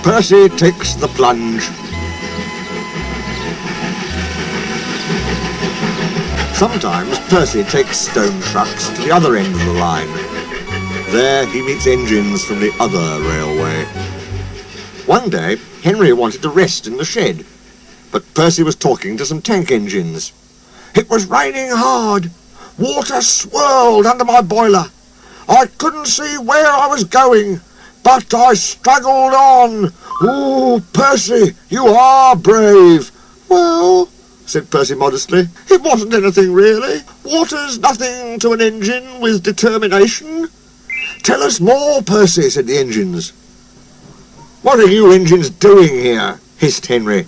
Percy takes the plunge. Sometimes Percy takes stone trucks to the other end of the line. There he meets engines from the other railway. One day, Henry wanted to rest in the shed, but Percy was talking to some tank engines. It was raining hard. Water swirled under my boiler. I couldn't see where I was going, but I struggled on. Ooh, Percy, you are brave. Well, said Percy modestly, it wasn't anything really. Water's nothing to an engine with determination. Tell us more, Percy, said the engines. What are you engines doing here? Hissed Henry.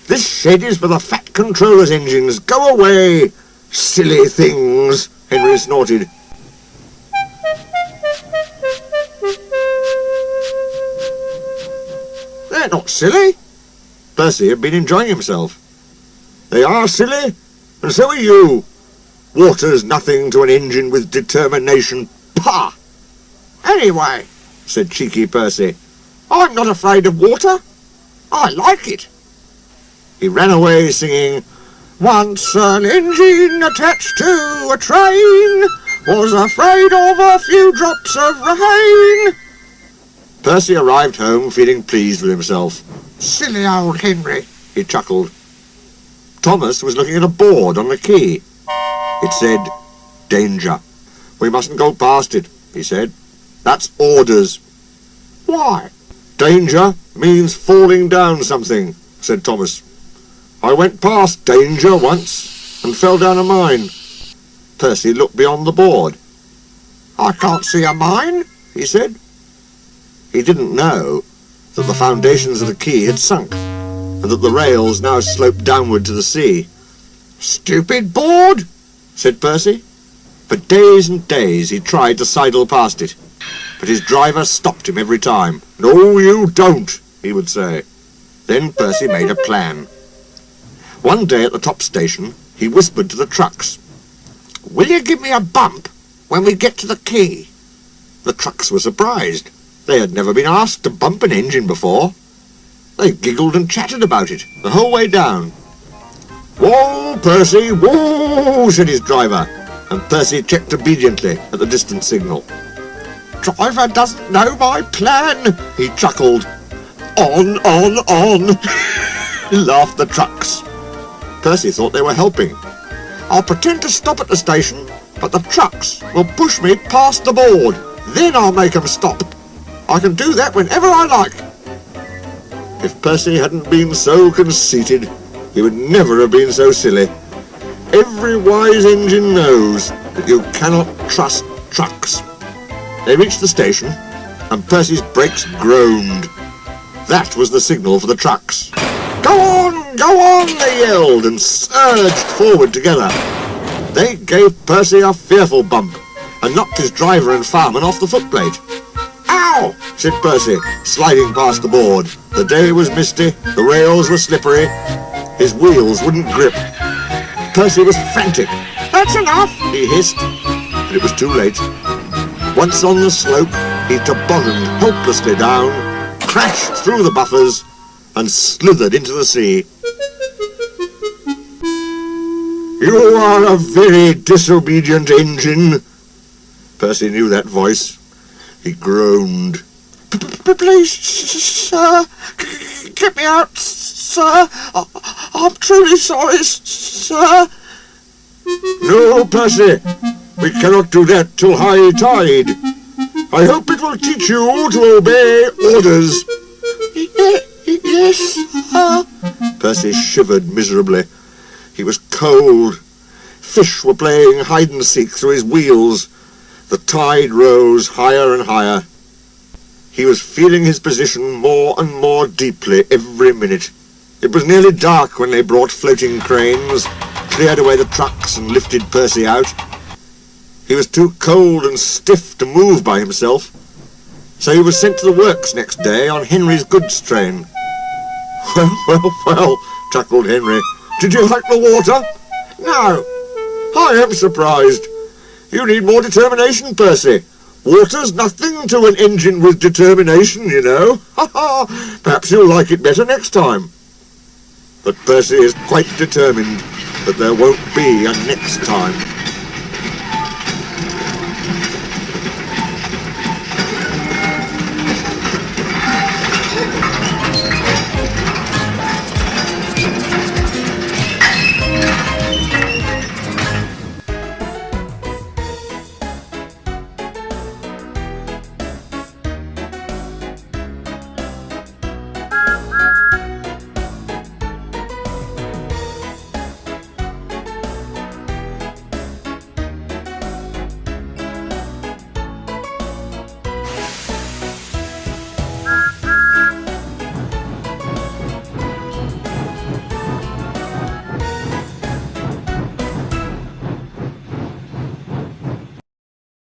This shed is for the Fat Controller's engines. Go away, silly things, Henry snorted. They're not silly. Percy had been enjoying himself. They are silly, and so are you. Water's nothing to an engine with determination. Pah! Anyway, said cheeky Percy, I'm not afraid of water. I like it. He ran away singing, once an engine attached to a train was afraid of a few drops of rain. Percy arrived home feeling pleased with himself. Silly old Henry, he chuckled. Thomas was looking at a board on the quay. It said, danger. We mustn't go past it, he said. That's orders. Why? Danger means falling down something, said Thomas. I went past danger once and fell down a mine. Percy looked beyond the board. I can't see a mine, he said. He didn't know that the foundations of the quay had sunk and that the rails now sloped downward to the sea. Stupid board, said Percy. For days and days he tried to sidle past it, but his driver stopped him every time. No, you don't, he would say. Then Percy made a plan. One day at the top station, he whispered to the trucks, Will you give me a bump when we get to the quay? The trucks were surprised. They had never been asked to bump an engine before. They giggled and chatted about it the whole way down. Whoa, Percy, whoa, said his driver, and Percy checked obediently at the distant signal. Driver doesn't know my plan, he chuckled. On, laughed the trucks. Percy thought they were helping. I'll pretend to stop at the station, but the trucks will push me past the board. Then I'll make them stop. I can do that whenever I like. If Percy hadn't been so conceited, he would never have been so silly. Every wise engine knows that you cannot trust trucks. They reached the station, and Percy's brakes groaned. That was the signal for the trucks. Go on, they yelled, and surged forward together. They gave Percy a fearful bump, and knocked his driver and fireman off the footplate. Ow, said Percy, sliding past the board. The day was misty, the rails were slippery, his wheels wouldn't grip. Percy was frantic. That's enough, he hissed, but it was too late. Once on the slope, he tobogganed helplessly down, crashed through the buffers, and slithered into the sea. You are a very disobedient engine. Percy knew that voice. He groaned. Please, sir, get me out, sir. I'm truly sorry, sir. No, Percy, we cannot do that till high tide. I hope it will teach you to obey orders. Yes, sir. Percy shivered miserably. He was cold. Fish were playing hide-and-seek through his wheels. The tide rose higher and higher. He was feeling his position more and more deeply every minute. It was nearly dark when they brought floating cranes, cleared away the trucks and lifted Percy out. He was too cold and stiff to move by himself, so he was sent to the works next day on Henry's goods train. Well, chuckled Henry. Did you like the water? No. I am surprised. You need more determination, Percy. Water's nothing to an engine with determination, you know. Ha ha! Perhaps you'll like it better next time. But Percy is quite determined that there won't be a next time.